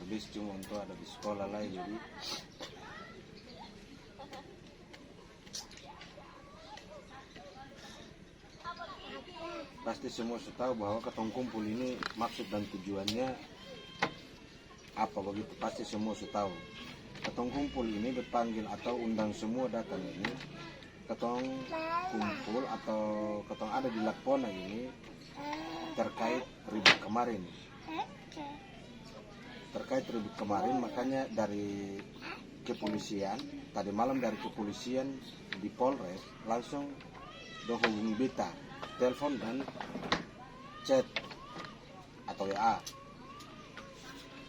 bakar bis cuma untuk ada di sekolah lah. Jadi pasti semua sudah tahu bahwa ketong kumpul ini maksud dan tujuannya apa, begitu pasti semua sudah tahu. Ketong kumpul ini dipanggil atau undang semua datang ini, ketong kumpul atau ketong ada di Lakpona ini terkait ribut kemarin. Makanya dari kepolisian tadi malam, dari kepolisian di Polres langsung hubungi beta, telepon dan chat atau WA,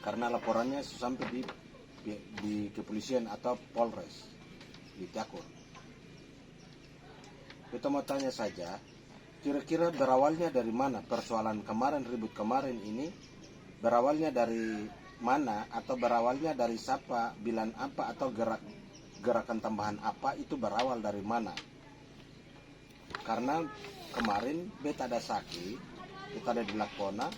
karena laporannya sampai di kepolisian atau Polres di Tiakur. Kita mau tanya saja, kira-kira berawalnya dari mana persoalan kemarin, ribut kemarin ini? Berawalnya dari mana, atau berawalnya dari siapa, bilang apa, atau gerakan tambahan apa, itu berawal dari mana? Karena kemarin beta ada sakit, beta ada di Lakpona,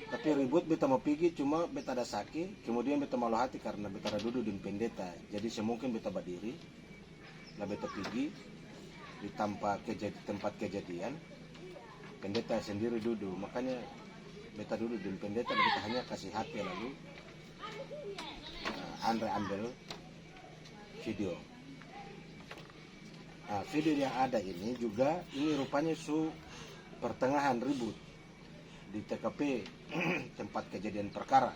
tapi ribut beta mau pergi, cuma beta ada sakit, kemudian beta malu hati karena beta ada duduk di pendeta. Jadi semungkin beta berdiri, lah beta pergi di tempat kejadian, pendeta sendiri duduk, makanya beta duduk di pendeta dan beta hanya kasih hati. Lalu Andre ambil video. Video yang ada ini juga, ini rupanya pertengahan ribut di TKP tempat kejadian perkara.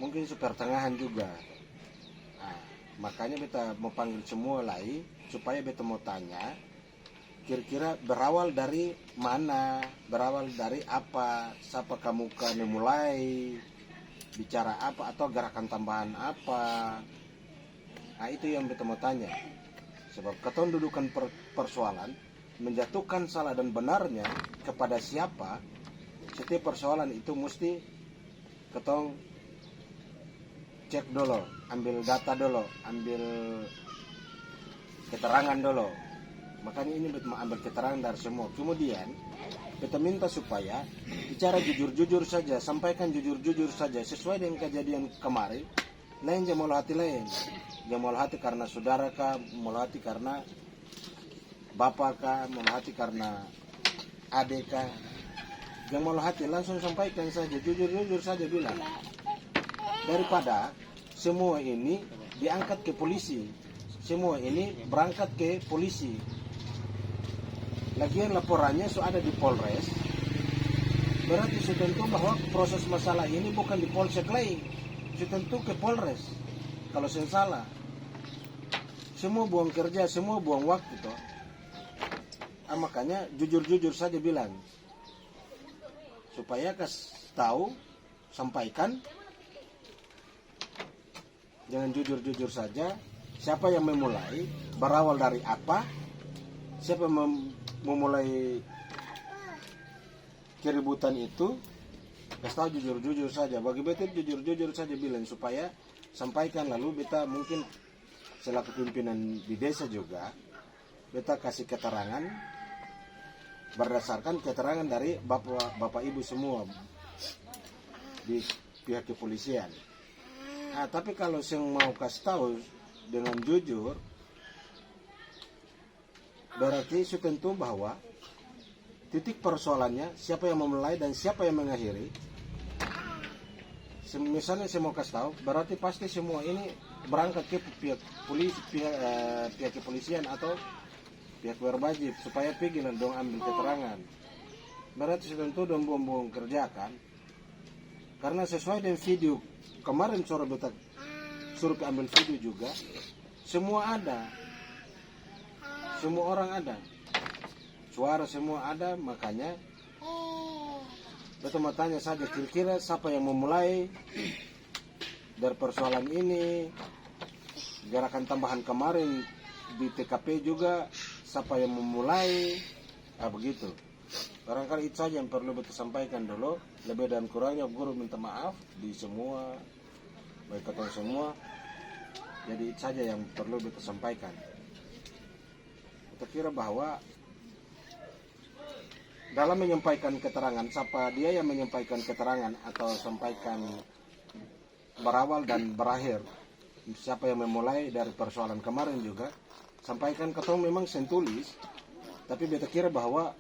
Mungkin pertengahan juga. Makanya beta mau panggil semua lagi supaya beta mau tanya, kira-kira berawal dari mana, berawal dari apa, siapa kamu kan mulai bicara apa, atau gerakan tambahan apa. Itu yang beta mau tanya. Sebab ketong dudukan persoalan, menjatuhkan salah dan benarnya kepada siapa, setiap persoalan itu mesti ketong cek dulu, ambil data dulu, ambil keterangan dulu. Makanya ini beta mau ambil keterangan dari semua. Kemudian beta minta supaya bicara jujur-jujur saja, sampaikan jujur-jujur saja sesuai dengan kejadian kemarin. Lain jangan malu hati lain. Jangan malu hati karena saudara kah, malu hati karena bapak kah, malu hati karena adik kah. Jangan malu hati, langsung sampaikan saja, jujur-jujur saja bilang. Daripada semua ini diangkat ke polisi, semua ini berangkat ke polisi. Lagian laporannya sudah ada di Polres, berarti sudah tentu bahwa proses masalah ini bukan di Polsek lain, sudah tentu ke Polres. Kalau saya salah, semua buang kerja, semua buang waktu toh. Makanya jujur-jujur saja bilang, supaya tahu, sampaikan. Jangan jujur-jujur saja. Siapa yang memulai, berawal dari apa, siapa yang memulai keributan itu, kasih tahu jujur-jujur saja. Bagi beta jujur-jujur saja bilang, supaya sampaikan. Lalu beta mungkin selaku pimpinan di desa juga, beta kasih keterangan berdasarkan keterangan dari bapak ibu semua di pihak kepolisian. Tapi kalau saya mau kasih tahu dengan jujur, berarti tentu bahwa titik persoalannya siapa yang memulai dan siapa yang mengakhiri. Misalnya saya mau kasih tahu, berarti pasti semua ini berangkat ke pihak kepolisian atau pihak berwajib supaya pergi dong ambil keterangan. Berarti tentu dong buang-buang kerjakan. Karena sesuai dengan video kemarin suruh ambil video juga, semua ada, semua orang ada, suara semua ada. Makanya betul mau tanya saja, kira-kira siapa yang memulai dari persoalan ini, gerakan tambahan kemarin di TKP juga, siapa yang memulai, begitu. Barangkali itu saja yang perlu kita sampaikan dulu. Lebih dan kurangnya guru minta maaf di semua, baik ketemu semua. Jadi itu saja yang perlu kita sampaikan. Kita kira bahwa dalam menyampaikan keterangan, siapa dia yang menyampaikan keterangan atau sampaikan berawal dan berakhir, siapa yang memulai dari persoalan kemarin juga, sampaikan ketong memang sentulis, tapi beta kira bahwa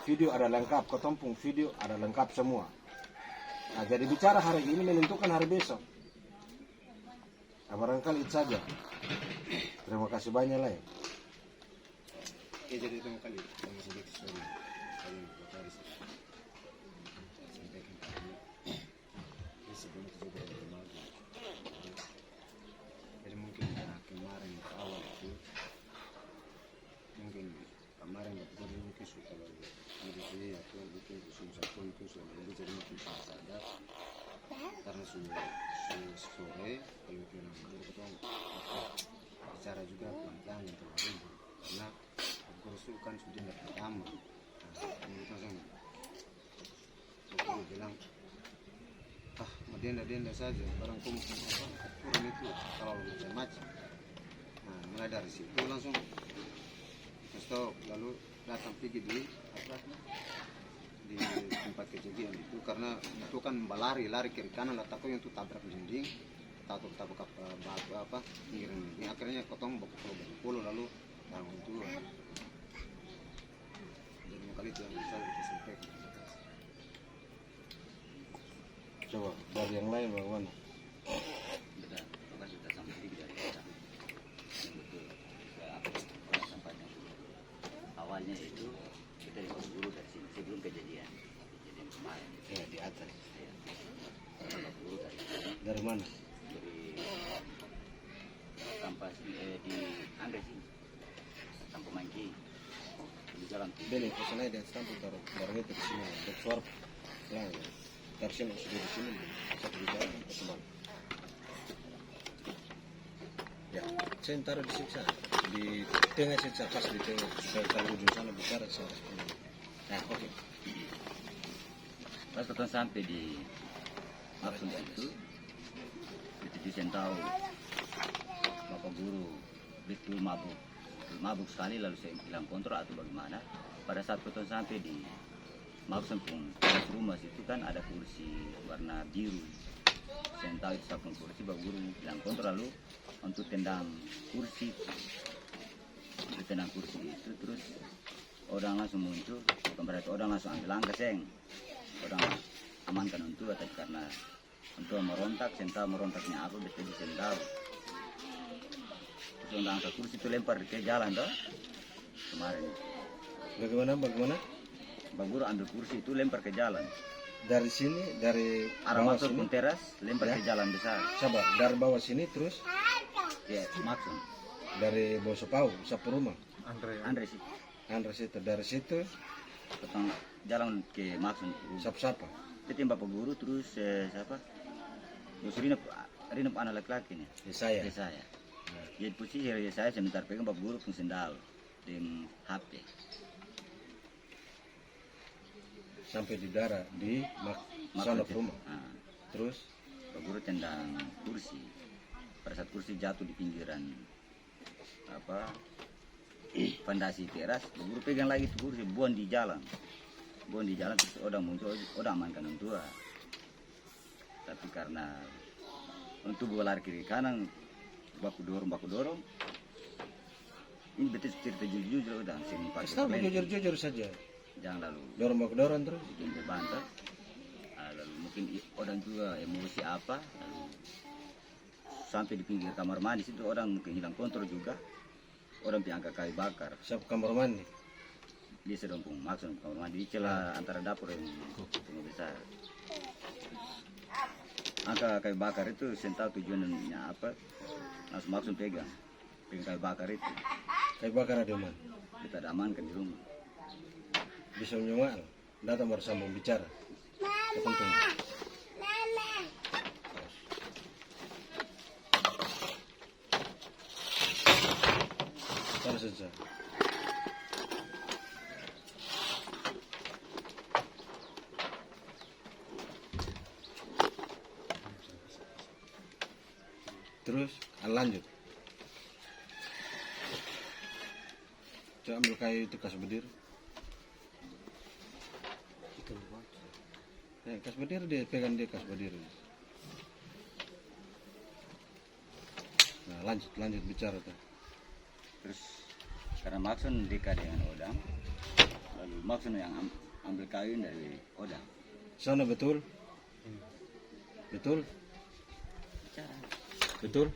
video ada lengkap, ketong pun video ada lengkap semua. Nah, jadi bicara hari ini menentukan hari besok. Nah, barangkali itu saja. Terima kasih banyak lah ya. Jadi itu kali yang sedikit sorry kali berkali sampaikan tadi ini sebelum itu juga dari kemarin. Jadi mungkin kemarin awal itu mungkin kemarin betul mungkin sudah kalau ini atau itu susah pun itu sudah jadi mungkin saja karena sudah sore kalau kita berketemu bicara juga pelan-pelan yang terlalu karena kursu kan sudah tidak pertama. Nah, langsung aku bilang denda saja barang kamu kurang itu kalau macam-macam. Nah, mulai dari situ langsung stop, lalu datang pergi di tempat kejadian itu karena itu kan lari kiri kanan lah takut yang itu tabrak dinding atau tabrak apa pinggiran ini akhirnya potong pulau lalu orang itu jadi kali itu yang bisa kita sampaikan. Coba dari yang lain bagaimana? Sudah sampai di dari betul apa sampainya awalnya itu kita di guru dari sini sebelum kejadian kemarin Ya, di atas. ya, guru dari sini Dari mana? dari kampus di Anggrek sini Kampung Mangki di jalan Beli pesannya dan stamp taruh barangnya ke sini. Untuk suara lah ya. Tersin sudah di sini. Satu di jalan ke teman. Ya, saya taruh di siksa di tengah siksa pas di tengah supaya kalau ujung sana bicara saya. Nah, oke. pas kita sampai di Maksud itu saya tahu bapak guru betul mabuk sekali lalu saya bilang kontrol atau bagaimana. Pada saat kita sampai di Maksud pun rumah situ kan ada kursi warna biru. Saya tahu itu satu kursi, bapak guru bilang kontrol lalu untuk tendang kursi itu terus orang langsung muncul, bukan berarti orang langsung ambil langkah seng. Orang amankan untuk tapi karena untuk merontak, saya merontaknya apa betul saya tahu. Terus orang angkat kursi itu lempar ke jalan toh kemarin. Bagaimana? Bapak guru ambil kursi itu lempar ke jalan. Dari sini, dari Arah bawah masuk sini. pun teras lempar Ya. ke jalan besar. Coba dari bawah sini terus Ya maksud dari Bosopau, sapu rumah. Andre sih Andres itu dari situ petang jalan ke maksud. sapa-sapa. Itu yang bapak guru terus siapa? Terus Rina anak laki-laki nih. Ya, saya. Ya saya. Jadi posisi saya sebentar pegang bapak guru pun sendal dengan HP. Sampai di daerah di Maksud sana rumah. Nah, Terus bapak guru tendang kursi. Pada saat kursi jatuh di pinggiran apa fondasi teras, bapak guru pegang lagi itu kursi buang di jalan terus orang muncul, orang amankan untuk tapi karena untuk bola kiri kanan baku dorong ini betul cerita jujur dan sini pakai Islam jujur saja. jangan lalu Dorong terus. bikin berbantah. Lalu mungkin orang juga emosi apa lalu sampai di pinggir kamar mandi situ orang mungkin hilang kontrol juga, orang angkat kayu bakar. Siapa kamar mandi? Dia sedang pun maksud kamar mandi di celah antara dapur yang besar. Angka kayu bakar itu saya tahu tujuannya apa, langsung maksud pegang kayu bakar itu. Kayu bakar ada mana? Kita ada amankan di rumah. Bisa menyoal. Datang bersambung bicara. Kepenting. Taruh saja. Terus lanjut. Coba ambil kayu itu kasih berdiri. Kas berdiri dia pegang dia kas berdiri. Nah, lanjut bicara tuh. Terus karena Maxon dekat dengan Odang, lalu Maxon yang ambil kain dari Odang. Sana betul? Betul? Bicara. Betul?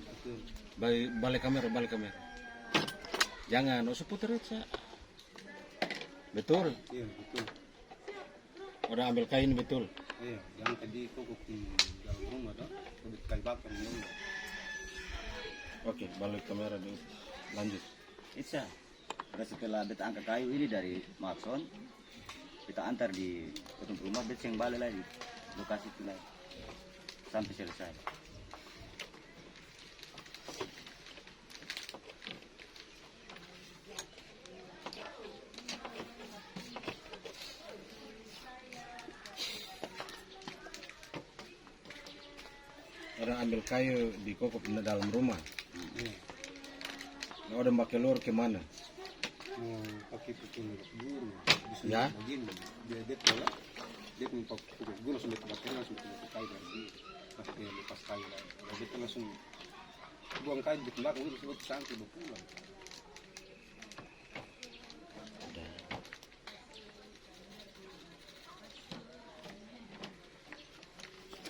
Betul. Balik kamera. Jangan, usah putar aja. Betul? Iya betul. Udah ambil kain betul? Iya, yang tadi kokok di dalam rumah dah, udah kayu bakar di rumah. Oke, balik kamera dulu. Lanjut. Itza. Terus setelah beta angkat kayu ini dari Maxon, kita antar di potong rumah, beta yang balik lagi lokasi itu lagi sampai selesai. Orang ambil kayu di kokop di dalam rumah. Iya. Nah, udah pakai lor kemana? Mau pakai pukul guru, bisa Ya. begini. Dia pola, dia punya pukul guru langsung dia bakar langsung ke kayu dari dia. Pas dia lepas kayu lagi, lalu dia langsung buang kayu di belakang itu sebut sampai berpulang.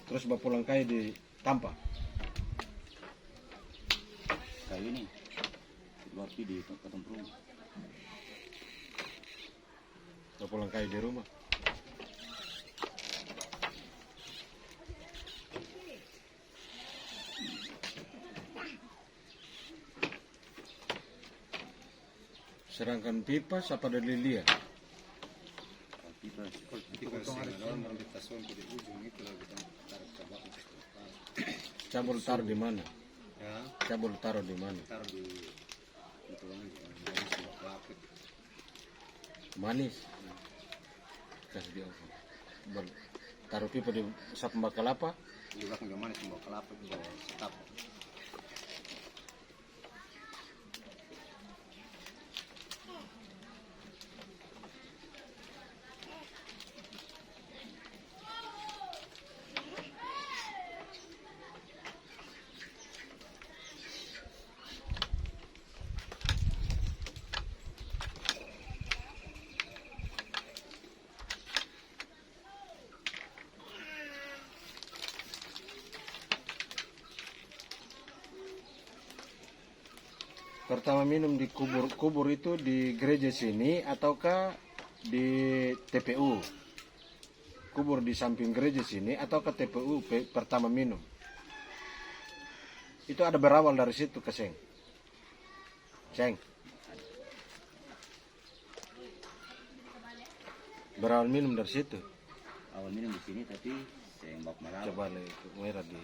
Terus bawa pulang kayu di Tampa. Kayu ini dua api di potong rumah. Bawa pulang kayu di rumah. Serangkan pipa apa dari Lilia? Pipa. Jadi kalau saya dalam orang kita suam di ujung itu lalu kita taruh cabak itu. Cabul taruh di mana? Ya, Cabul taruh di mana? taruh di itu lagi, dari sebuah kelapa. Manis. Kasih dia. Taruh pipa di sap bakal apa? Di belakang gimana sebuah kelapa di bawah setap. Pertama minum di kubur itu di gereja sini ataukah di TPU? Kubur di samping gereja sini ataukah TPU pertama minum? Itu ada berawal dari situ ke Seng. Seng. Berawal minum dari situ. Awal minum di sini tapi saya mbak malam. Coba lihat merah di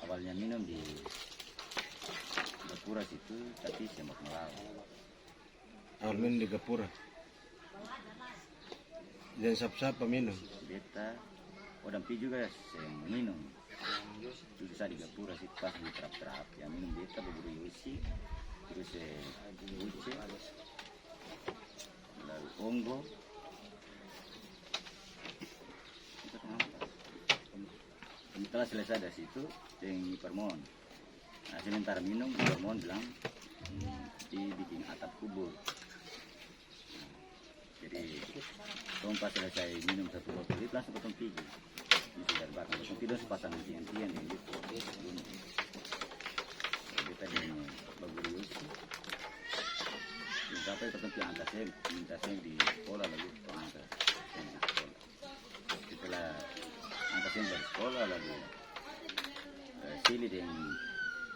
Awalnya minum di Gapura situ tapi saya mbak malam. awal minum di Gapura. Dan siapa minum? Beta Odang pi juga saya minum. Itu saya di Gapura situ pas di terap-terap. Yang minum beta berburu Yosi. Terus Uce. Lalu Onggo. Setelah selesai dari situ, dengan Permon. Nah, sementara minum, Permon bilang, dibikin atap kubur. Nah, jadi, pas selesai minum satu botol itu langsung potong tiga. Ini sudah bakar potong tiga, sepasang tiang-tiang yang gitu. Kita di Bagurius. Sampai potong tiang atasnya di sekolah lagi, angkat sekolah. Setelah angkatnya dari sekolah lalu sili dengan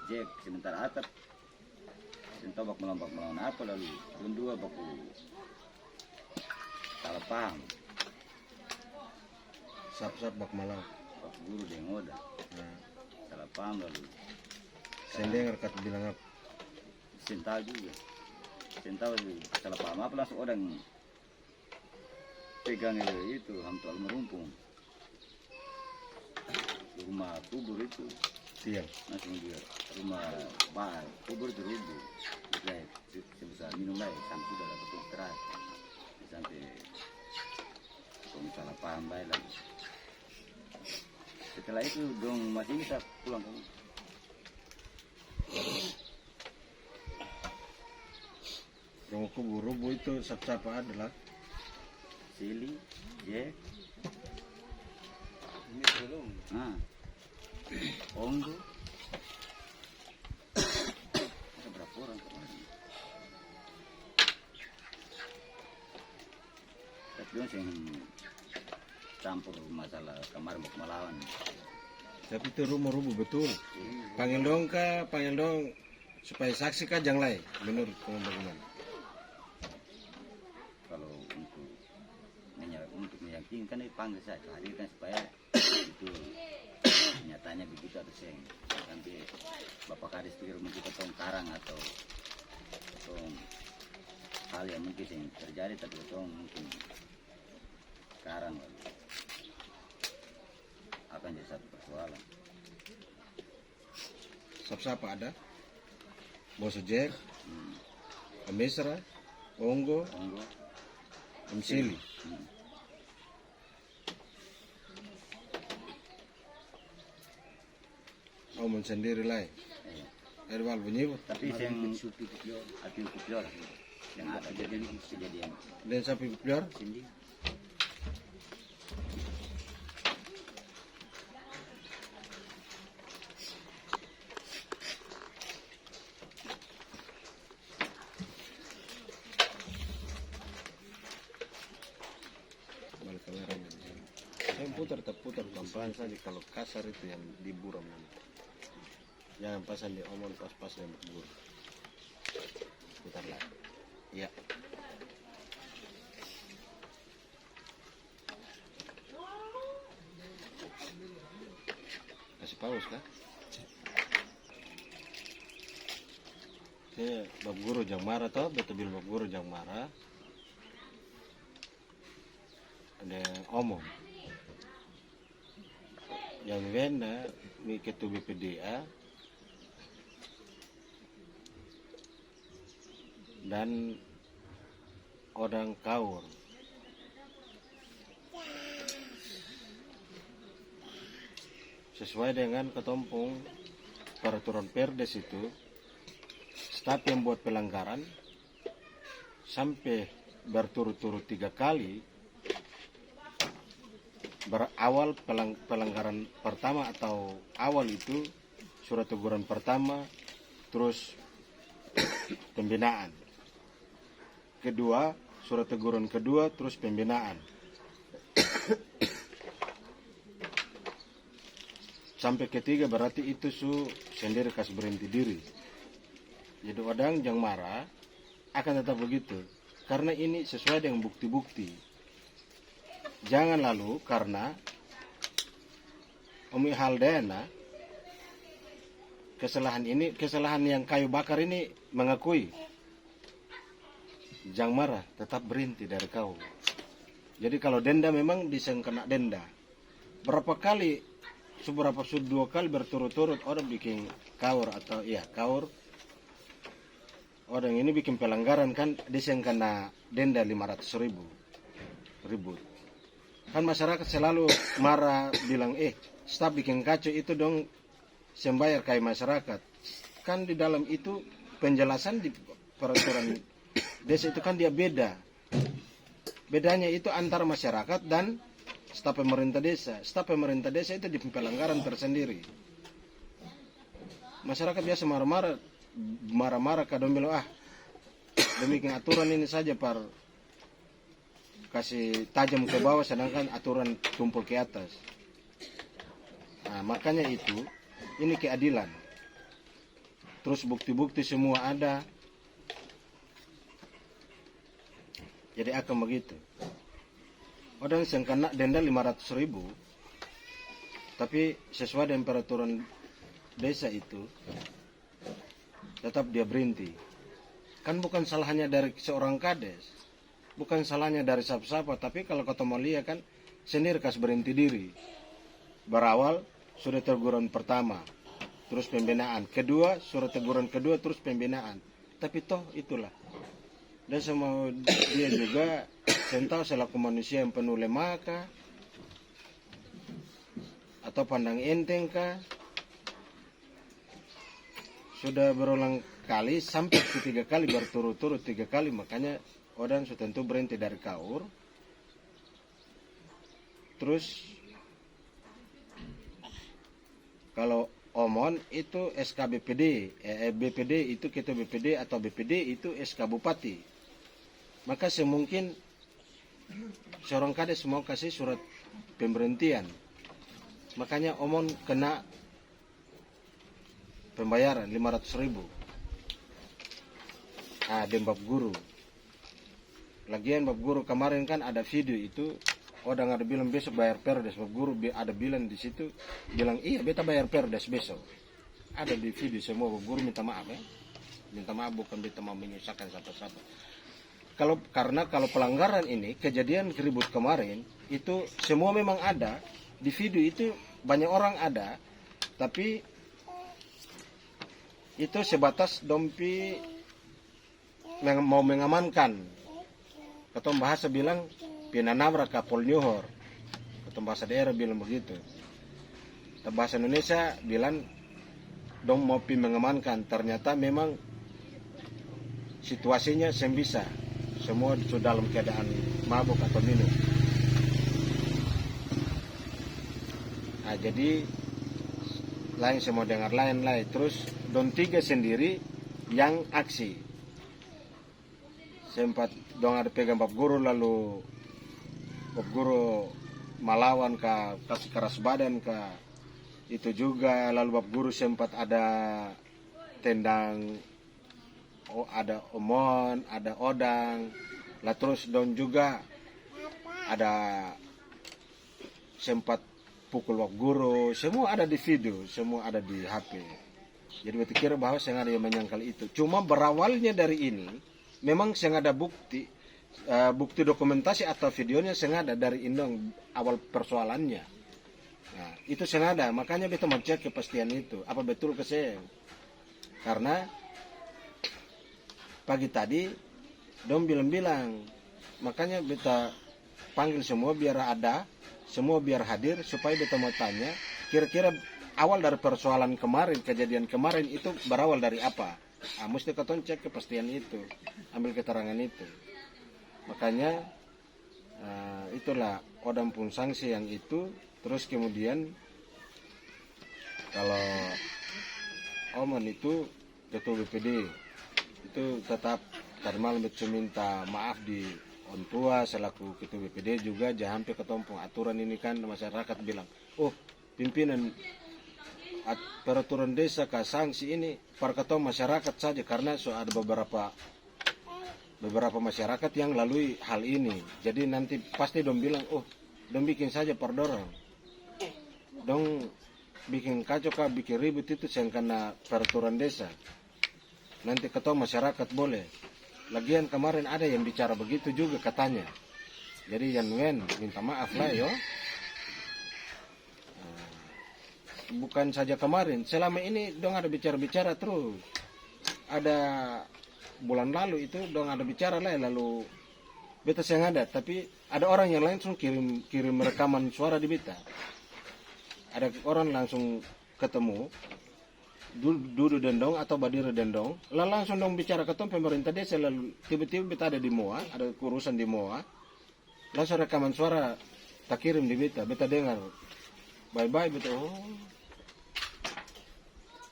Jack sementara atap entah bak melawan apa lalu dua baku salah paham Sap bak malam. baku guru dengan Oda Nah, salah paham lalu saya dengar kata bilang apa? sental juga sental salah paham apa langsung orang pegang itu hantu almarhum rumah kubur itu Tiang. langsung dia rumah bahar kubur itu rubuh sebesar minum lagi sampai sudah dapat keras sampai Tong salah paham baik lagi. Setelah itu dong masih bisa pulang ke rumah. Yang kubu-rubu itu siapa adalah Sili, Jack, Ini belum. Onggo. Ada berapa orang kemarin? Tapi dong yang campur masalah kemarin mau melawan. tapi itu rubu betul. Panggil dong supaya saksi kah jangan lain menurut kamu bagaimana? Kalau untuk meyakinkan dipanggil saja, hadirkan supaya itu nyatanya begitu atau seng. Nanti Bapak Kadis pikir mungkin potong karang atau potong hal yang mungkin yang terjadi, tapi potong mungkin karang lalu akan jadi satu persoalan. Siapa ada? Bos Jack, Mesra, Onggo, Onggo, Sili. Omong sendiri lah. Erwal bunyi. tapi yang api kupior yang ada kejadian Dan sapi kupior. sini. Balik kameranya di sini. Saya putar pelan-pelan saja, kalau kasar itu yang diburam nanti. Jangan pasang di omong pas yang berburu. Putar lagi. Ya. Kasih paus kah? Saya bab guru jang marah toh, betul bab guru jang marah. Ada omong. Yang wena mi ketua BPDA dan orang kaur. Sesuai dengan ketompong peraturan Perdes itu, staf yang buat pelanggaran sampai berturut-turut 3 kali, berawal pelanggaran pertama atau awal itu surat teguran pertama, terus pembinaan. Kedua, surat teguran kedua, terus pembinaan. Sampai ketiga berarti itu sendiri kas berhenti diri. Jadi orang yang marah akan tetap begitu, karena ini sesuai dengan bukti-bukti. Jangan lalu karena Umi Haldena kesalahan yang kayu bakar ini mengakui, jangan marah, tetap berhenti dari kau. Jadi kalau denda memang bisa kena denda. Berapa kali, seberapa 2 kali berturut-turut orang bikin kaur atau kaur. Orang ini bikin pelanggaran kan bisa kena denda 500.000 ribut. Kan masyarakat selalu marah bilang staf bikin kacau itu dong sembayar kayak masyarakat. Kan di dalam itu penjelasan di peraturan desa itu kan dia beda. Bedanya itu antara masyarakat dan staf pemerintah desa. Staf pemerintah desa itu di pelanggaran tersendiri. Masyarakat biasa marah-marah kadang bilang demikian aturan ini saja kasih tajam ke bawah, sedangkan aturan tumpul ke atas. Nah, makanya itu ini keadilan. Terus bukti-bukti semua ada. Jadi akan begitu. Orang yang kena denda 500.000, tapi sesuai dengan peraturan desa itu tetap dia berhenti. Kan bukan salahnya dari seorang kades, bukan salahnya dari siapa-siapa, tapi kalau kau mau lihat kan sendiri kas berhenti diri. Berawal sudah teguran pertama, terus pembinaan kedua, surat teguran kedua, terus pembinaan. Tapi toh itulah. Dan semua dia juga saya tahu selaku manusia yang penuh lemah kah? Atau pandang enteng kah? Sudah berulang kali sampai 3 kali berturut-turut 3 kali, makanya Odan sudah tentu berhenti dari Kaur. Terus kalau Omon itu SK BPD, BPD itu ketua BPD atau BPD itu SK Bupati. Maka semungkin seorang kades mau kasih surat pemberhentian. Makanya Omon kena pembayaran 500.000. Ah, dan bab guru. Lagian bab guru kemarin kan ada video itu, Odang ada bilang besok bayar perdes, bab guru ada bilang di situ, bilang iya beta bayar perdes besok. Ada di video semua, bab guru minta maaf ya. Minta maaf bukan beta mau menyusahkan siapa-siapa. Karena kalau pelanggaran ini, kejadian ribut kemarin itu semua memang ada di video itu, banyak orang ada, tapi itu sebatas dompi mau mengamankan. Ketua bahasa bilang pinanabra kapol nyuhor. Ketua bahasa daerah bilang begitu. Ketua bahasa Indonesia bilang dong mau mengamankan. Ternyata memang situasinya sembisa. Semua sudah dalam keadaan mabuk atau minum. Nah, jadi lain semua dengar lain. Terus don 3 sendiri yang aksi. Sempat dong ada pegang bab guru, lalu bab guru melawan ke kasih keras badan ke itu juga, lalu bab guru sempat ada tendang, ada Omon, ada Odang, lah terus dong juga ada sempat pukul bab guru, semua ada di video, semua ada di HP. Jadi saya kira bahwa saya ada yang menyangkal itu. Cuma berawalnya dari ini, memang saya ada bukti dokumentasi atau videonya saya ada dari Indong awal persoalannya. Nah, itu saya ada, makanya kita mau cek kepastian itu, apa betul ke saya. Karena pagi tadi dong bilang, makanya kita panggil semua biar ada, semua biar hadir supaya kita mau tanya kira-kira awal dari persoalan kemarin, kejadian kemarin itu berawal dari apa. Mesti kita cek kepastian itu, ambil keterangan itu. Makanya itulah Odang pun sanksi yang itu. Terus kemudian kalau Omon itu ketua BPD itu tetap tadi malam itu minta maaf di on tua selaku ketua BPD juga, jangan sampai ketompong aturan ini kan masyarakat bilang, oh pimpinan peraturan desa ke sanksi ini para ketua masyarakat saja, karena so ada beberapa masyarakat yang lalui hal ini. Jadi nanti pasti dong bilang, oh dong bikin saja perdorong, dong bikin kacau kah, bikin ribut itu yang kena peraturan desa. Nanti ketua masyarakat boleh. Lagian kemarin ada yang bicara begitu juga katanya. Jadi Yanwen minta maaf lah yo. Bukan saja kemarin, selama ini dong ada bicara-bicara terus. Ada bulan lalu itu dong ada bicara lah, lalu beta yang ada, tapi ada orang yang langsung kirim rekaman suara di beta. Ada orang langsung ketemu, duduk dendong atau berdiri dendong, lalu langsung dong bicara ketemu pemerintah desa, lalu tiba-tiba beta ada di MOA, ada urusan di MOA, langsung rekaman suara tak kirim di beta dengar. Bye-bye beta, oh.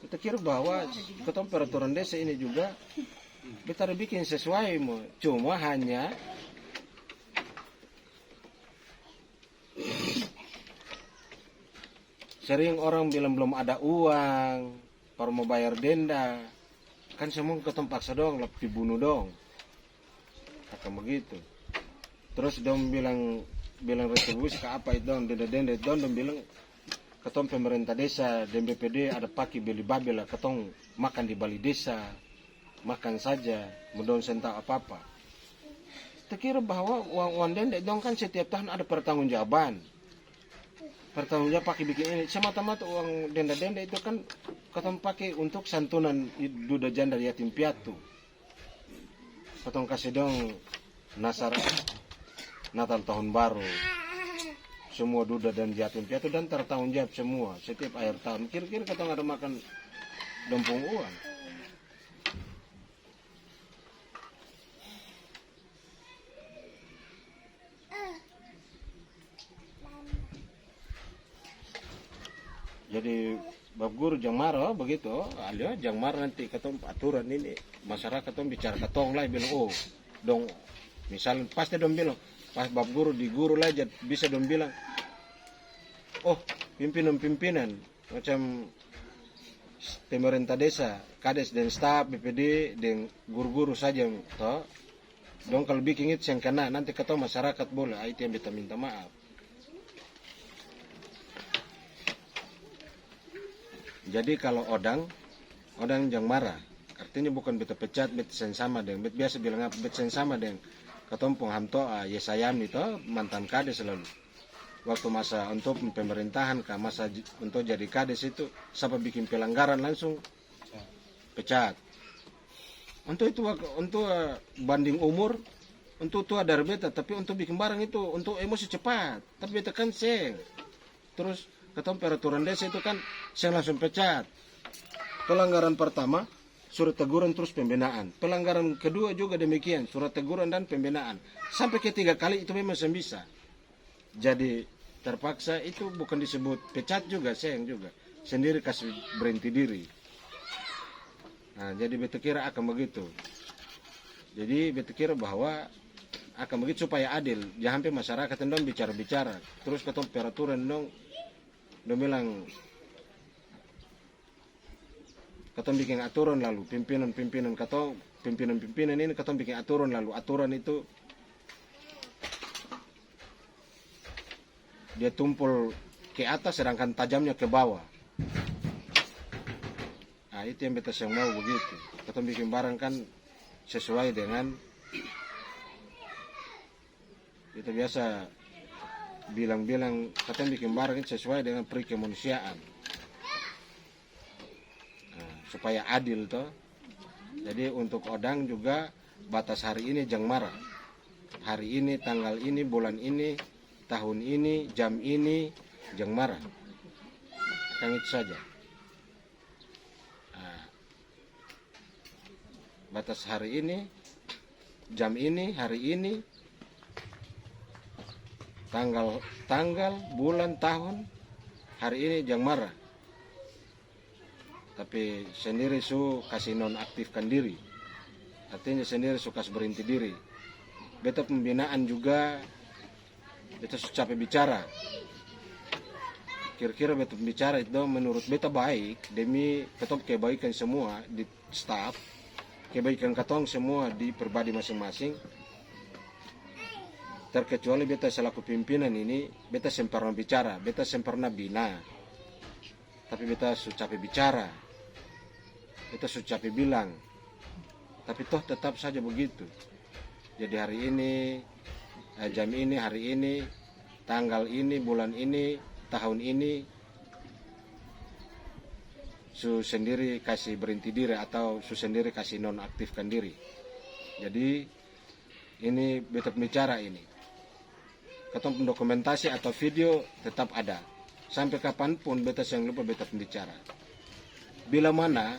Kita kira bahwa ketua peraturan desa ini juga kita ada bikin sesuai, cuma hanya sering orang bilang belum ada uang, baru mau bayar denda, kan semua ketua paksa dong, lebih bunuh dong, kata begitu. Terus dong bilang retribusi ke apa itu dong, denda dong bilang ketong pemerintah desa dan BPD ada pakai beli babel lah, ketong makan di bali desa, makan saja, mendon sentau apa-apa. Terkira bahwa uang denda dong kan setiap tahun ada pertanggungjawaban pakai bikin ini. Semata-mata uang denda itu kan ketong pakai untuk santunan duda janda yatim piatu. Ketong kasih dong nasar Natal tahun baru, semua duda dan yatim piatu dan tertanggung jawab semua setiap akhir tahun. Kira-kira kita nggak ada makan dompong uang. Jadi bab guru jang marah begitu, alia jang marah nanti ketong aturan ini masyarakat ketong bicara ketong lah bilang oh dong misalnya pasti dong bilang pas bab guru di guru lah bisa dong bilang oh pimpinan macam pemerintah desa, kades dan staf BPD dan guru-guru saja toh. Dong kalau bikin itu yang kena nanti ketong masyarakat boleh, itu yang kita minta maaf. Jadi kalau odang jangan marah. Artinya bukan beta pecat, beta sen sama dengan beta biasa bilang apa, beta sen sama dengan ketompong hamto Yesayam itu mantan kades selalu. Waktu masa untuk pemerintahan masa untuk jadi kades itu siapa bikin pelanggaran langsung pecat. Untuk itu untuk banding umur untuk tua dari beta, tapi untuk bikin barang itu untuk emosi cepat. Tapi beta kan seng. Terus ketemu peraturan desa itu kan saya langsung pecat. Pelanggaran pertama surat teguran terus pembinaan. Pelanggaran kedua juga demikian, surat teguran dan pembinaan. Sampai ketiga kali itu memang saya bisa. Jadi terpaksa itu bukan disebut pecat juga, sayang juga. Sendiri kasih berhenti diri. Nah, jadi beta kira akan begitu. Jadi beta kira bahwa akan begitu supaya adil. Jangan sampai masyarakat dong bicara-bicara. Terus ketemu peraturan dong bilang katong bikin aturan lalu pimpinan katong pimpinan ini katong bikin aturan lalu aturan itu dia tumpul ke atas sedangkan tajamnya ke bawah. Nah itu yang beta yang mau begitu. Katong bikin barang kan sesuai dengan kita biasa bilang katanya bikin barang itu sesuai dengan peri kemanusiaan. Nah, supaya adil toh. Jadi untuk odang juga batas hari ini jangan marah. Hari ini, tanggal ini, bulan ini, tahun ini, jam ini jangan marah. Kan itu saja. Nah, batas hari ini, jam ini, hari ini, tanggal, bulan, tahun, hari ini jangan marah. Tapi sendiri kasih nonaktifkan diri. Artinya sendiri kasih berhenti diri. Beta pembinaan juga, beta capek bicara. Kira-kira beta bicara itu menurut beta baik demi ketop kebaikan semua di staff, kebaikan katong semua di pribadi masing-masing. Terkecuali beta selaku pimpinan ini, beta sempurna bicara, beta sempurna bina. Tapi beta capek bicara, beta capek bilang. Tapi toh tetap saja begitu. Jadi hari ini, jam ini, hari ini, tanggal ini, bulan ini, tahun ini, sendiri kasih berhenti diri atau sendiri kasih nonaktifkan diri. Jadi ini beta bicara ini. Ketemu dokumentasi atau video tetap ada. Sampai kapanpun beta yang lupa beta pembicara. Bila mana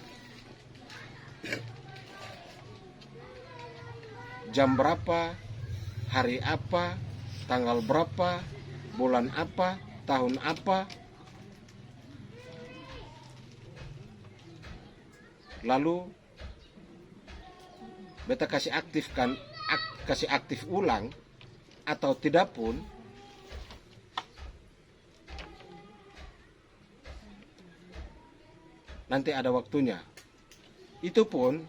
jam berapa, hari apa, tanggal berapa, bulan apa, tahun apa, lalu beta kasih aktif ulang atau tidak pun nanti ada waktunya. Itu pun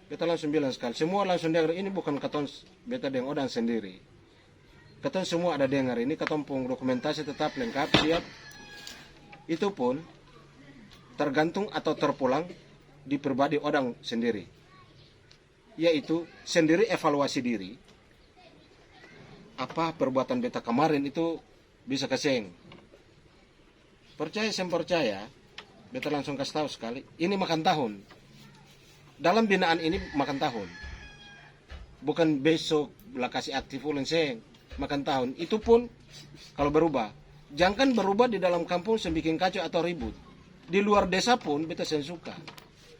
beta langsung bilang sekali, semua langsung dengar ini bukan katon beta dengan odang sendiri. Katon semua ada dengar ini, katon pun dokumentasi tetap lengkap siap. Itu pun tergantung atau terpulang di pribadi odang sendiri. Yaitu sendiri evaluasi diri. Apa perbuatan beta kemarin itu bisa keseng. Percaya percaya, beta langsung kasih tahu sekali, ini makan tahun. Dalam binaan ini makan tahun. Bukan besok lah kasih aktif ulang seng. makan tahun. Itu pun kalau berubah. Jangan berubah di dalam kampung yang bikin kacau atau ribut. Di luar desa pun beta sen suka.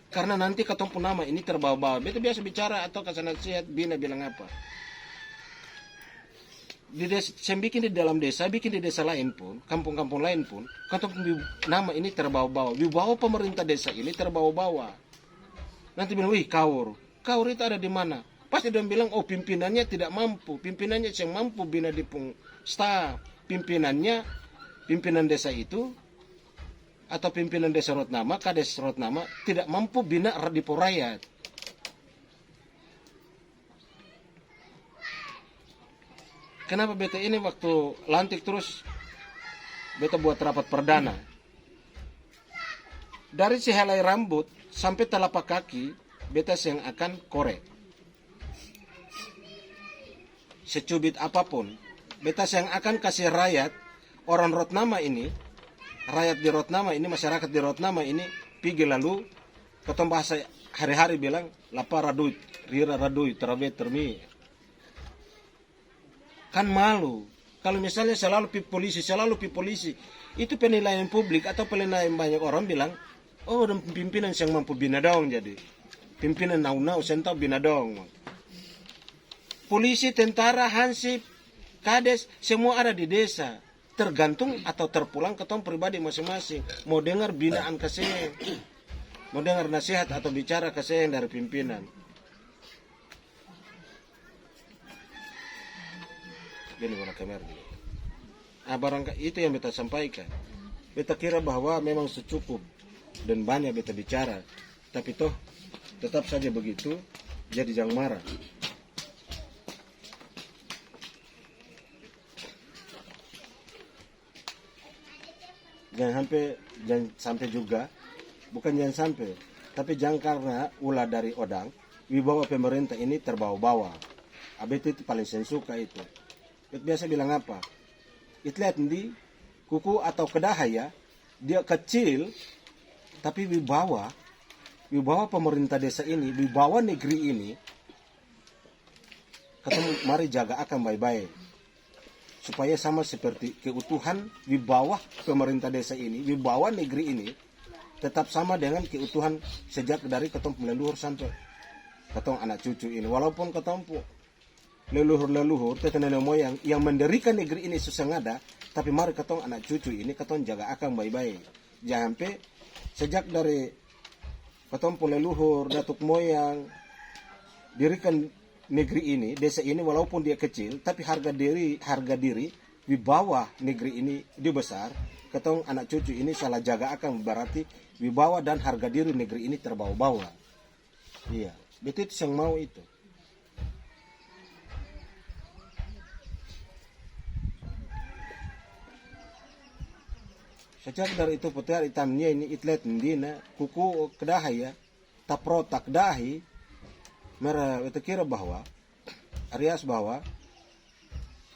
Karena nanti katong pun nama ini terbawa-bawa. Beta biasa bicara atau kasih nasihat, bina bilang apa. Di desa, saya bikin di dalam desa, bikin di desa lain pun, kampung-kampung lain pun, katong nama ini terbawa-bawa. Wibawa pemerintah desa ini terbawa-bawa. Nanti bilang, wih kaur itu ada di mana? Pasti dia bilang, oh pimpinannya tidak mampu, pimpinannya yang mampu bina di staff, pimpinan desa itu, atau pimpinan desa Rotnama, kades Rotnama, tidak mampu bina di rakyat. Kenapa beta ini waktu lantik terus beta buat rapat perdana. Dari sehelai rambut sampai telapak kaki beta yang akan korek. Secubit apapun beta yang akan kasih rakyat orang Rotnama ini, rakyat di Rotnama ini, masyarakat di Rotnama ini pergi lalu ketemu bahasa hari-hari bilang lapar raduit, rira raduit, terabet termi. Kan malu kalau misalnya selalu pi polisi, itu penilaian publik atau penilaian banyak orang bilang, oh dan pimpinan yang mampu bina dong, jadi pimpinan nau sentau bina dong. Polisi, tentara, hansip, kades semua ada di desa, tergantung atau terpulang ke tong pribadi masing-masing. Mau dengar binaan kesehatan, mau dengar nasihat atau bicara kesehatan dari pimpinan. Gini mana kamera dulu. Barangkali itu yang beta sampaikan. Beta kira bahwa memang secukup dan banyak beta bicara, tapi toh tetap saja begitu. Jadi jangan marah. Jangan sampai juga, bukan jangan sampai, tapi jangan karena ulah dari odang, wibawa pemerintah ini terbawa-bawa. Abet itu paling saya suka itu. Biasa bilang apa? Itu lihat di kuku atau kedahaya, dia kecil, tapi wibawa pemerintah desa ini, wibawa negeri ini, ketemu mari jaga akan baik-baik. Supaya sama seperti keutuhan wibawa pemerintah desa ini, wibawa negeri ini, tetap sama dengan keutuhan sejak dari ketemu leluhur sampai ketemu anak cucu ini. Walaupun ketemu leluhur nenek moyang yang mendirikan negeri ini susah ada, tapi mari ketong anak cucu ini ketong jaga akan baik-baik. Jangan sampai sejak dari ketong leluhur datuk moyang dirikan negeri ini, desa ini walaupun dia kecil, tapi harga diri di bawah negeri ini dia besar. Ketong anak cucu ini salah jaga akan berarti wibawa dan harga diri negeri ini terbawa-bawa. Iya, betul yang mau itu. Sejak dari itu putih hitamnya ini itlet ndina kuku kedahaya tapro tak dahi merah itu kira bahwa Arias bahwa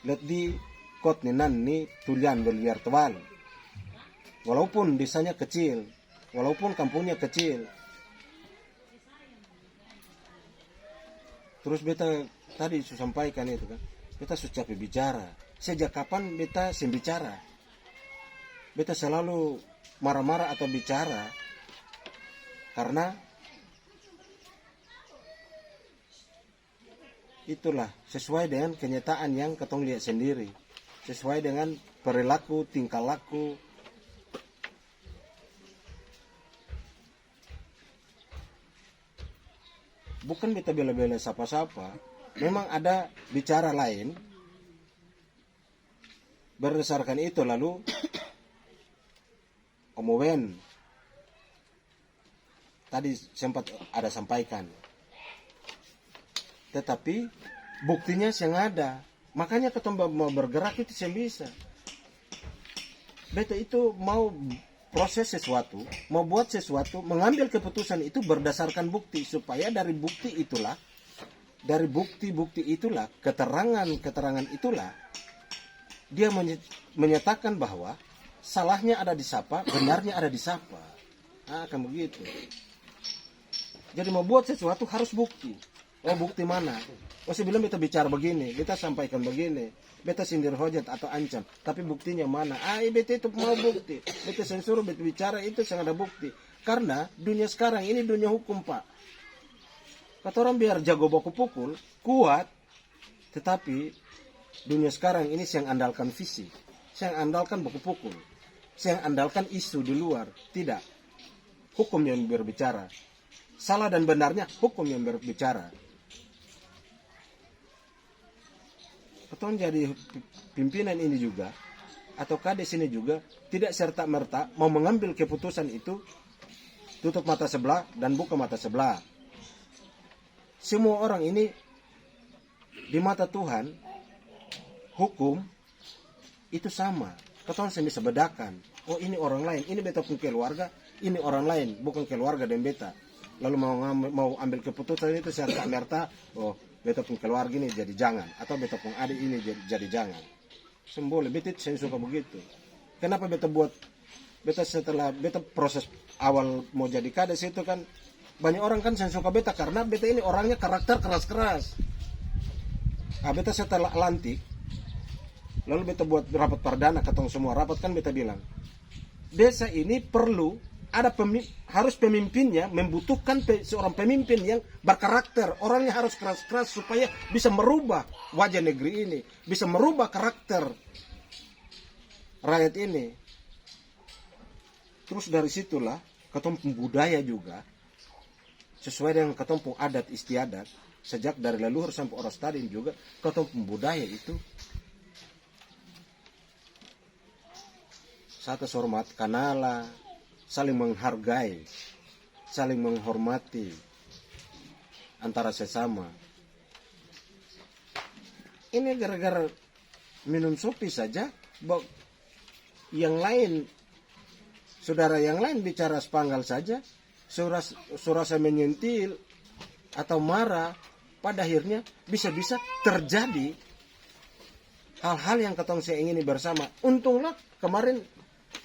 let di kot ninan ni tulian berliar tebal walaupun desanya kecil, walaupun kampungnya kecil. Terus beta tadi sampaikan itu kan, beta sudah capek bicara. Sejak kapan beta sembicara? Beta selalu marah-marah atau bicara karena itulah sesuai dengan kenyataan yang ketong lihat sendiri, sesuai dengan perilaku, tingkah laku. Bukan beta bela-bela siapa-siapa, memang ada bicara lain. Berdasarkan itu lalu Omowen tadi sempat ada sampaikan, tetapi buktinya yang ada, makanya ketemu mau bergerak itu yang bisa. Beta itu mau proses sesuatu, mau buat sesuatu, mengambil keputusan itu berdasarkan bukti, supaya dari bukti itulah, dari bukti-bukti itulah, keterangan itulah, dia menyatakan bahwa salahnya ada di siapa, benarnya ada di siapa. Akan begitu. Jadi mau buat sesuatu harus bukti. Oh bukti mana? Oh sebelum beta bicara begini, beta sampaikan begini, beta sindir hujat atau ancam, tapi buktinya mana? Beta itu mau bukti, beta sensor, beta bicara itu sangat ada bukti. Karena dunia sekarang ini dunia hukum pak. Kata orang biar jago baku pukul, kuat, tetapi dunia sekarang ini saya andalkan fisik, saya andalkan baku pukul, saya andalkan isu di luar, tidak. Hukum yang berbicara. Salah dan benarnya hukum yang berbicara. Keton jadi pimpinan ini juga atau kades ini juga tidak serta-merta mau mengambil keputusan itu tutup mata sebelah dan buka mata sebelah. Semua orang ini di mata Tuhan hukum itu sama. Keton bisa bedakan. Oh ini orang lain, ini beta pun keluarga, ini orang lain bukan keluarga dan beta. Lalu mau ambil keputusan itu serta-merta, oh beta pun keluarga ini jadi jangan, atau beta pun adik ini jadi jangan. Semboleh, beta saya suka begitu. Kenapa beta buat, beta setelah beta proses awal mau jadi kades itu kan, banyak orang kan saya suka beta karena beta ini orangnya karakter keras-keras. Beta setelah lantik, lalu beta buat rapat perdana, ketong semua rapat kan beta bilang, desa ini perlu ada harus pemimpinnya membutuhkan seorang pemimpin yang berkarakter, orangnya harus keras-keras supaya bisa merubah wajah negeri ini, bisa merubah karakter rakyat ini. Terus dari situlah ketompo budaya juga sesuai dengan ketompo adat istiadat sejak dari leluhur sampai orang stadium juga ketompo budaya itu satu hormat kanala, saling menghargai, saling menghormati antara sesama. Ini gara-gara minum kopi saja, yang lain, saudara yang lain bicara sepanggal saja, surasa menyentil atau marah, pada akhirnya bisa-bisa terjadi hal-hal yang ketong saya ingini bersama. Untunglah kemarin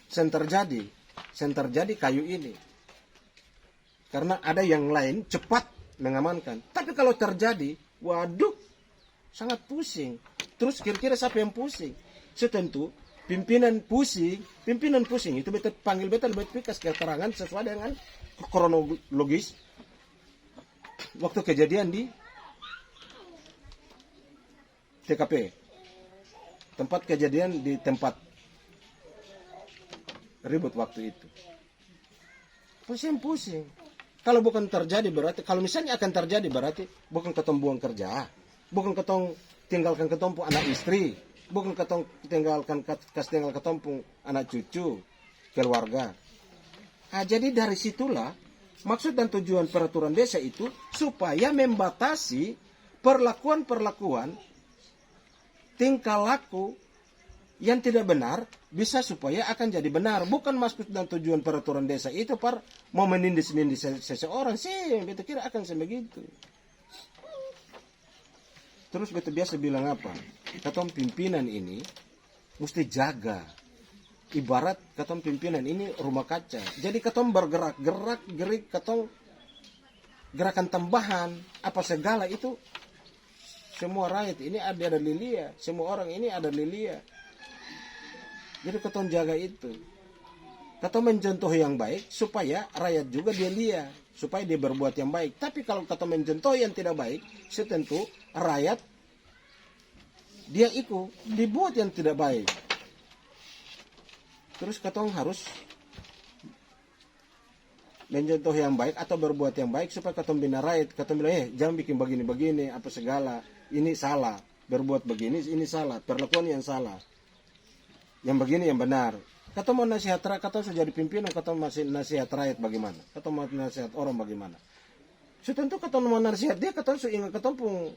sen terjadi kayu ini. Karena ada yang lain cepat mengamankan. Tapi kalau terjadi, waduh, sangat pusing. Terus kira-kira siapa yang pusing? Setentu pimpinan pusing itu beta panggil beta lebih pikas keterangan sesuai dengan kronologis waktu kejadian di TKP. Tempat kejadian di tempat ribut waktu itu. Pusing. Kalau bukan terjadi berarti, kalau misalnya akan terjadi berarti bukan ketong buang kerja, bukan ketong tinggalkan ketompo anak istri, bukan ketong tinggalkan ketompo anak cucu, keluarga. Jadi dari situlah maksud dan tujuan peraturan desa itu supaya membatasi perlakuan tingkah laku yang tidak benar bisa supaya akan jadi benar. Bukan maksud dan tujuan peraturan desa itu mau menindis-nindis seseorang sih, beta kira akan sebegitu. Terus beta biasa bilang apa? Ketong pimpinan ini mesti jaga. Ibarat ketong pimpinan ini rumah kaca. Jadi ketong gerik ketong gerakan tambahan apa segala itu semua rakyat ini ada lilia, semua orang ini ada lilia. Jadi ketong jaga itu. Ketong mencontoh yang baik supaya rakyat juga dia lihat, supaya dia berbuat yang baik. Tapi kalau ketong mencontoh yang tidak baik, setentu rakyat dia ikut dibuat yang tidak baik. Terus ketong harus mencontoh yang baik atau berbuat yang baik supaya ketong bina rakyat. Ketong bilang, jangan bikin begini-begini apa segala. Ini salah, berbuat begini ini salah, perlakuan yang salah. Yang begini yang benar. Kata mau nasihat rakyat, kata sudah jadi pimpinan, kata masih nasihat rakyat bagaimana? Kata mau nasihat orang bagaimana? Tentu kata mau nasihat dia, kata ingat kata pun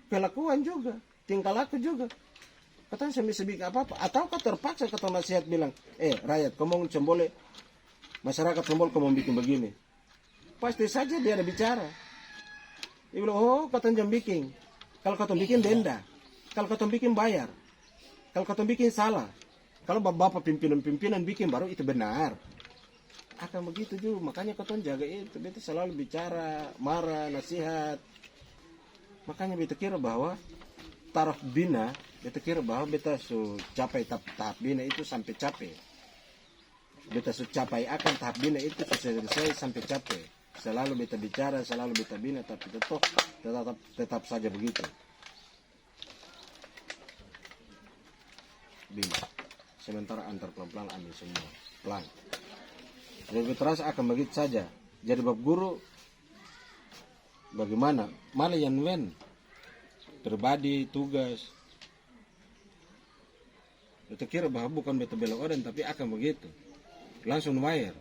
kelakuan juga, tingkah laku juga. Kata saya bisa bikin apa-apa. Atau kata terpaksa kata nasihat bilang, rakyat, kamu boleh masyarakat kamu mau bikin begini. Pasti saja dia ada bicara. Dia bilang, kata jam bikin. Kalau kata bikin denda, kalau kata bikin bayar, kalau kata bikin salah. Kalau bapak pimpinan bikin baru itu benar. Akan begitu juga. Makanya keton jaga itu. Beta selalu bicara, marah, nasihat. Makanya beta kira bahwa taraf bina, beta kira bahwa beta su capai tahap bina itu sampai capek. Beta su capai akan tahap bina itu selesai sampai capek. Selalu beta bicara, selalu beta bina, tapi tetap saja begitu. Bina. Sementara antar pelan-pelan ambil semua. Pelan. Jadi beta rasa akan begitu saja. Jadi bab guru, bagaimana? Mana yang wen? Pribadi, tugas. Beta kira bahwa bukan beta bela orang, tapi akan begitu. Langsung bayar.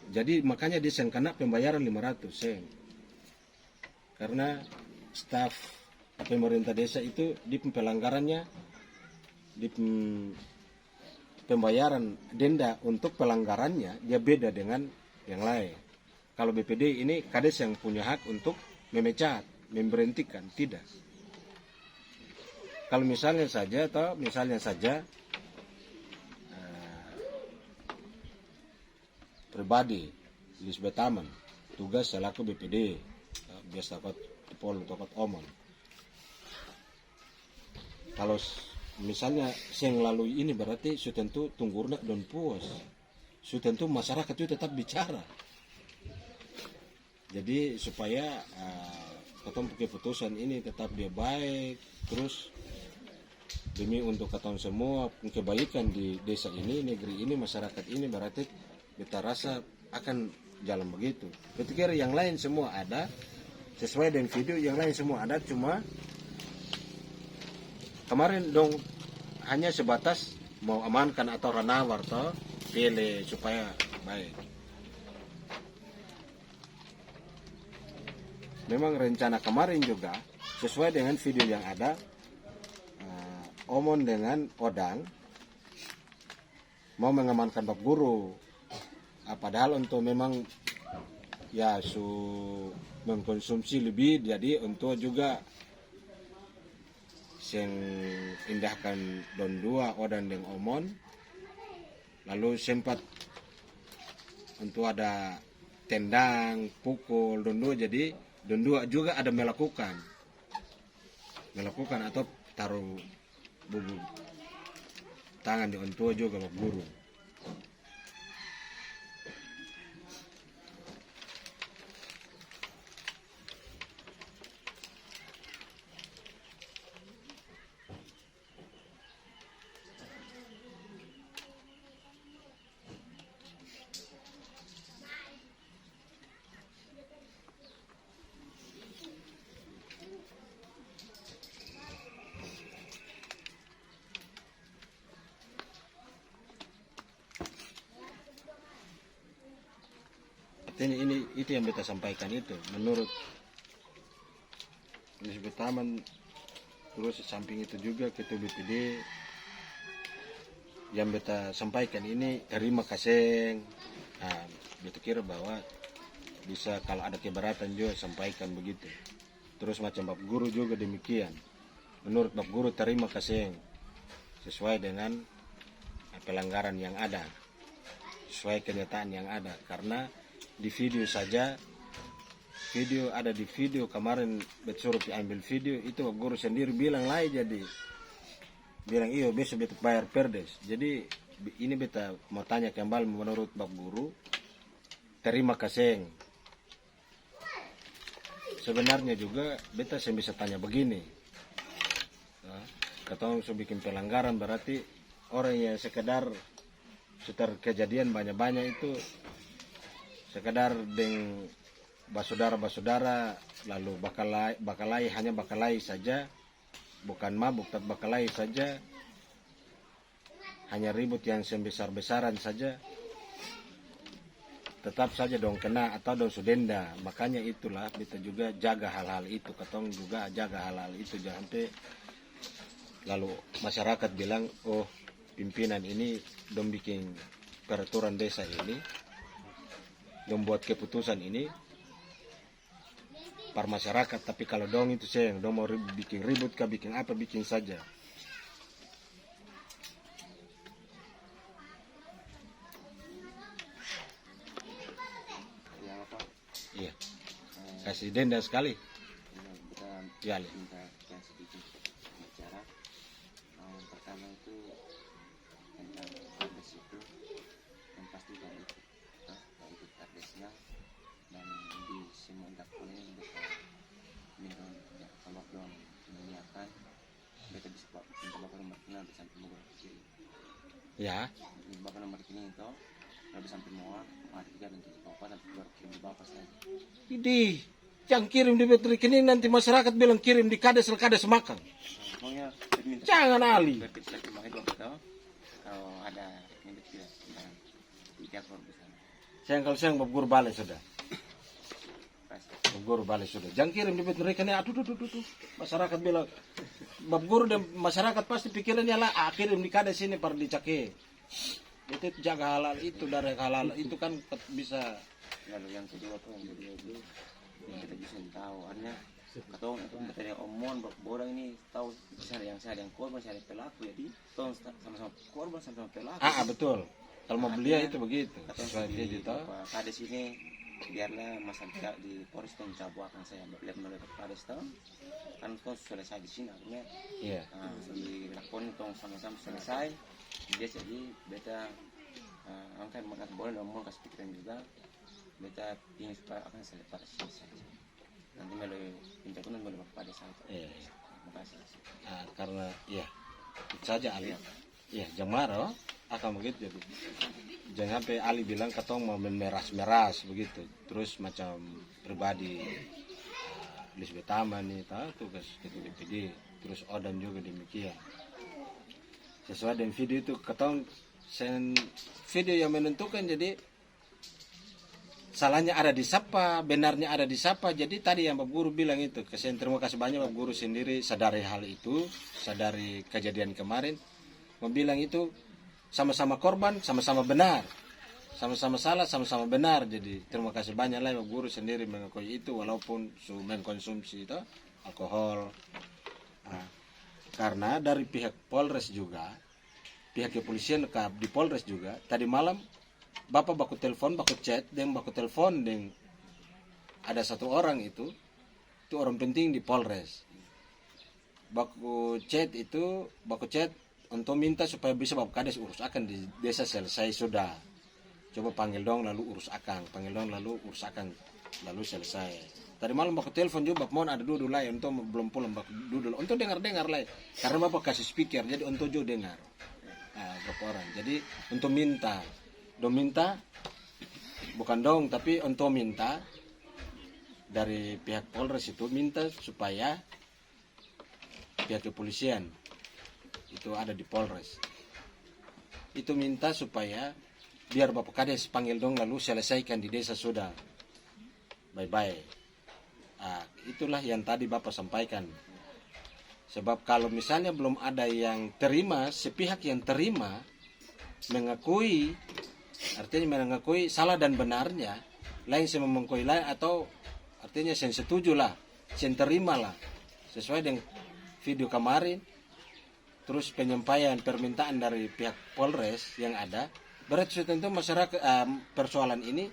Jadi makanya dia kena pembayaran 500 sen. Karena staf pemerintah desa itu di pelanggarannya, di pembayaran denda untuk pelanggarannya dia beda dengan yang lain. Kalau BPD ini kades yang punya hak untuk memecat, memberhentikan, tidak. Kalau misalnya saja pribadi Lisbeth Taman tugas selaku BPD biasa dapat pol dapat omon. Kalau misalnya yang lalu ini berarti sudah tentu tunggurna don puas, sudah tentu masyarakat itu tetap bicara. Jadi supaya ketemu keputusan ini tetap dia baik, terus demi untuk ketemu semua kebaikan di desa ini, negeri ini, masyarakat ini, berarti kita rasa akan jalan begitu. Ketika yang lain semua ada sesuai dengan video, yang lain semua ada, cuma kemarin dong hanya sebatas mau amankan atau ranawar atau pilih supaya baik. Memang rencana kemarin juga sesuai dengan video yang ada, Omon dengan Odang mau mengamankan bab guru. Padahal untuk memang ya mengkonsumsi lebih, jadi untuk juga sing indahkan don dua Odang dengan Omon, lalu sempat untuk ada tendang, pukul don dua, jadi don dua juga ada melakukan atau taruh bubuk tangan di on tua juga bab guru. Ini itu yang beta sampaikan itu menurut Lisbeth Taman. Terus samping itu juga ketua BPD yang beta sampaikan ini terima kasih. Beta kira bahwa bisa kalau ada keberatan juga sampaikan begitu. Terus macam bab guru juga demikian. Menurut bab guru terima kasih sesuai dengan pelanggaran yang ada, sesuai kenyataan yang ada. Karena di video saja, video ada di video kemarin suruh diambil video itu bab guru sendiri bilang lain, jadi bilang iyo besok beta bayar perdes. Jadi ini beta mau tanya kembali, menurut bab guru terima kasih. Sebenarnya juga beta bisa tanya begini, ketemu bikin pelanggaran berarti orang yang sekedar setelah kejadian banyak-banyak itu sekedar dengan basudara lalu bakalai hanya bakalai saja, bukan mabuk tapi bakalai saja, hanya ribut yang sebesar-besaran saja, tetap saja dong kena atau dong sudenda. Makanya itulah kita juga jaga hal-hal itu, ketong juga jaga hal-hal itu, jangan sampai lalu masyarakat bilang oh pimpinan ini dong bikin peraturan desa ini, membuat keputusan ini par masyarakat, tapi kalau dong itu sayang dong mau bikin ribut kah, bikin apa, bikin saja. Ya apa? Iya, kasih denda sekali. Kita Gali. minta yang sedikit bicara. Yang pertama itu tentang kardus itu, yang pasti dari ikut kardusnya, dan di semua dakon ini mereka minum kalau belum menyiapkan mereka bisa minta bapak nomor kena bisa sampai mau kiri. Ya. Bapak nomor kini itu kalau sampai mau mari tiga nanti bapak nanti baru kirim di bapak saja. Idi, yang kirim di rekening nanti masyarakat bilang kirim di kades makan. Pokoknya minta Jangan Ali. berpikir makanya dua kita kalau ada minta tidak tidak keluar di sana. Kalau siang Bapak Guru balik sudah. Kasih. Bapak Guru balik sudah. Jangan kirim di rekening. Aduh. Masyarakat bilang Bapak Guru dan masyarakat pasti pikirannya lah kirim di kades ini par dicake. Itu jaga halal itu dari halal itu kan bisa. Lalu yang kedua itu yang kita bisa tahu artinya katong itu katanya omon borang ini tahu saya yang korban saya pelaku jadi tong sama-sama korban sama-sama pelaku. Betul. Kalau mau belia itu begitu. Sesuai Sesuai gitu. kades ini biarlah masalah di Polres dan Cabu akan saya lihat melalui kades tahu kan tong selesai di sini artinya Iya. di lakon tong sama-sama selesai dia jadi beta angkat makan boleh dan mau kasih pikiran juga beta ingin supaya akan selesai nanti melalui pinjam pun melalui pada saat Iya. terima kasih. Karena ya itu saja Ali. Iya, jangan marah akan begitu jadi. Jangan sampai Ali bilang katong mau memeras begitu. Terus macam pribadi Lisbeth Taman nih tugas ketua DPD. Terus Odam juga demikian. Sesuai dengan video itu katong video yang menentukan jadi salahnya ada di siapa, benarnya ada di siapa. Jadi tadi yang Bapak Guru bilang itu, terima kasih banyak Bapak Guru sendiri sadari hal itu, sadari kejadian kemarin, membilang itu sama-sama korban, sama-sama benar, sama-sama salah, sama-sama benar. Jadi terima kasih banyak lah Bapak Guru sendiri mengakui itu walaupun mengkonsumsi itu alkohol. Karena dari pihak Polres juga, pihak kepolisian di Polres juga, tadi malam Bapak baku telepon, baku chat, dan baku telepon dengan ada satu orang itu orang penting di Polres. Baku chat untuk minta supaya bisa Bapak Kades urus akan di desa selesai sudah. Coba panggil dong lalu urus akan, lalu selesai. Tadi malam baku telepon juga Bapak mohon ada duduk lah, untuk belum pulang baku duduk, untuk dengar lah. Karena Bapak kasih speaker, jadi untuk juga dengar. Berapa orang. Jadi untuk minta bukan dong tapi untuk minta dari pihak Polres itu minta supaya pihak kepolisian itu ada di Polres itu minta supaya biar Bapak Kades panggil dong lalu selesaikan di desa sudah bye. Itulah yang tadi Bapak sampaikan. Sebab kalau misalnya belum ada yang terima, sepihak yang terima mengakui, artinya mengakui salah dan benarnya, lain saya mengakui lain atau artinya saya setuju lah, saya terima lah, sesuai dengan video kemarin, terus penyampaian permintaan dari pihak Polres yang ada, berarti tentu masyarakat persoalan ini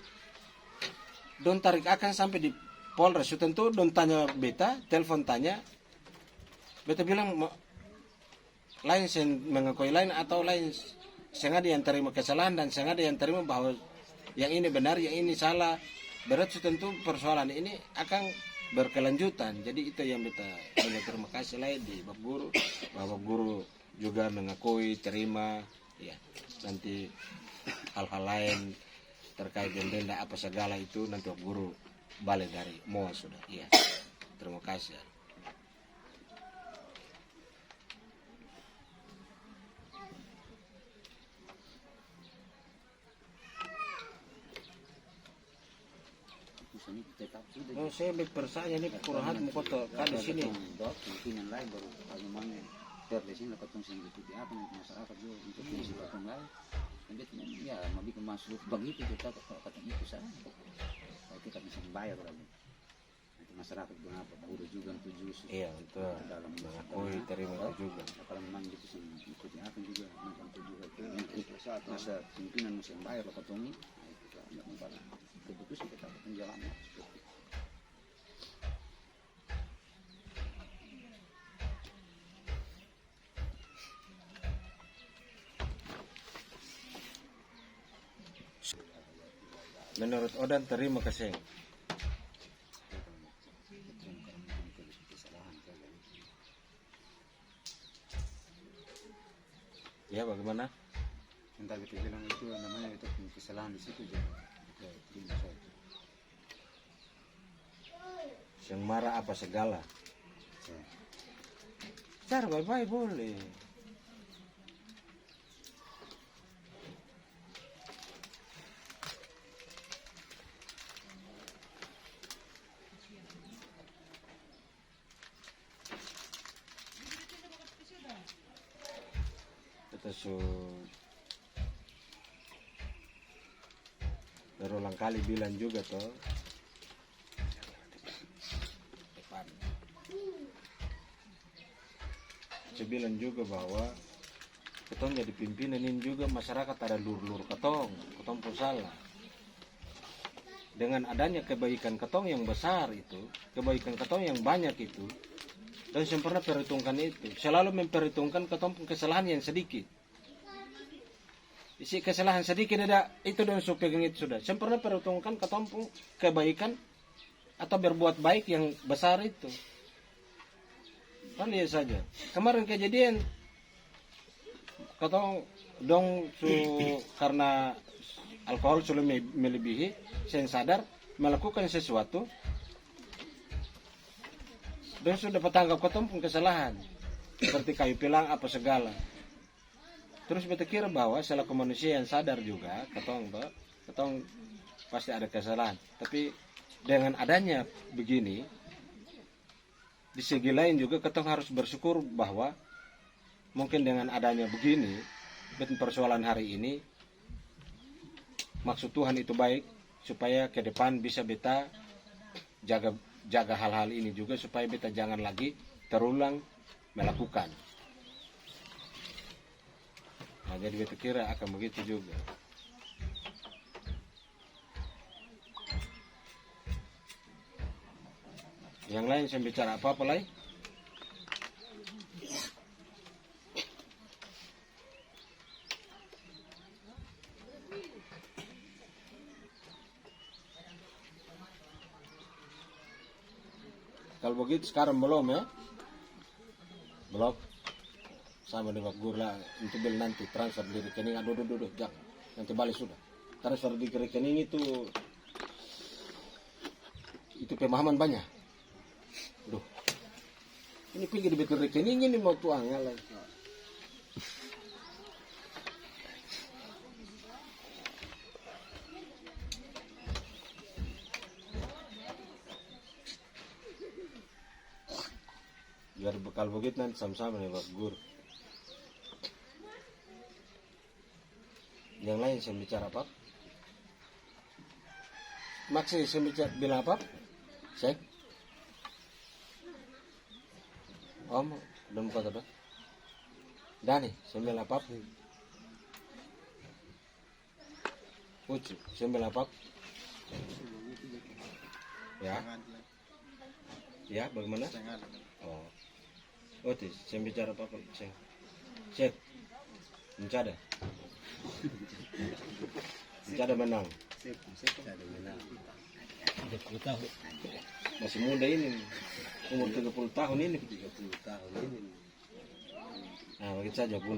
don tarik akan sampai di Polres, tentu don tanya beta, telepon tanya, beta bilang lain saya mengakui lain atau lain sengaja yang terima kesalahan dan sengaja yang terima bahwa yang ini benar, yang ini salah. Berarti tentu persoalan ini akan berkelanjutan. Jadi itu yang beta terima kasih lah di Bapak Guru. Bapak Guru juga mengakui, terima, ya. Nanti hal-hal lain terkait denda apa segala itu nanti Bapak Guru balik dari MOA sudah. Iya. Terima kasih. Saya berpersanya ini kekurahan mukoto kan di sini. Pimpinan lain baru bagaimana dari sini dapat fungsi ikuti apa masyarakat juga untuk fungsi potong lain. Jadi ya mau bikin masuk begitu kita kata itu saja. Kalau kita bisa bayar lagi. Nanti masyarakat berapa guru juga tujuh. Iya betul. Dalam mengakui terima juga. Kalau memang gitu sih ikuti apa juga macam itu juga itu masa pimpinan mesti bayar lah potong ini. Nah, itu kan keputusan kita penjalanan. Menurut Odan terima kasih. Ya bagaimana? Entah kita bilang itu namanya itu punya kesalahan di situ jadi kita terima saja. Yang marah apa segala. Ya. Cara baik-baik boleh. Kita berulang kali bilang juga toh. Saya bilang juga bahwa ketong jadi pimpinan ini juga masyarakat ada lur-lur ketong pun salah. Dengan adanya kebaikan ketong yang besar itu, kebaikan ketong yang banyak itu, dan saya pernah perhitungkan itu, selalu memperhitungkan ketong pun kesalahan yang sedikit. Isi kesalahan sedikit ada itu dan pegang itu sudah. Saya pernah perhitungkan ketong pun kebaikan atau berbuat baik yang besar itu. Kan lihat saja. Kemarin kejadian ketong dong karena alkohol sudah melebihi, saya sadar melakukan sesuatu dan sudah petangkap ketong pun kesalahan seperti kayu pilang apa segala. Terus beta kira bahwa selaku manusia yang sadar juga ketong pasti ada kesalahan. Tapi dengan adanya begini, di segi lain juga ketong harus bersyukur bahwa mungkin dengan adanya begini, persoalan hari ini, maksud Tuhan itu baik supaya ke depan bisa beta jaga hal-hal ini juga supaya beta jangan lagi terulang melakukan. Nah, jadi beta kira akan begitu juga. Yang lain saya bicara apa-apa lagi? Kalau begitu sekarang belum ya? Belum. Sama dengan Guru lah, itu bel nanti transfer di rekening. Aduh, jangan. Nanti balik sudah. Transfer di rekening itu pemahaman banyak. Aduh, ini pergi di betul rekening ini mau tuangnya lagi. Biar bekal begitu nanti sama-sama nih Pak Guru. Yang lain saya bicara apa? Maksudnya saya bicara bilang apa? Saya? Om, belum kata dah. Dani, saya bilang apa? Uci, saya bilang apa? Ya? Ya, bagaimana? Oh. Otis, saya bicara apa? Cek. Mencada. Mencada menang. Masih muda ini. Umur 30 tahun ini. 30 tahun ini. Nah, begitu saja pun.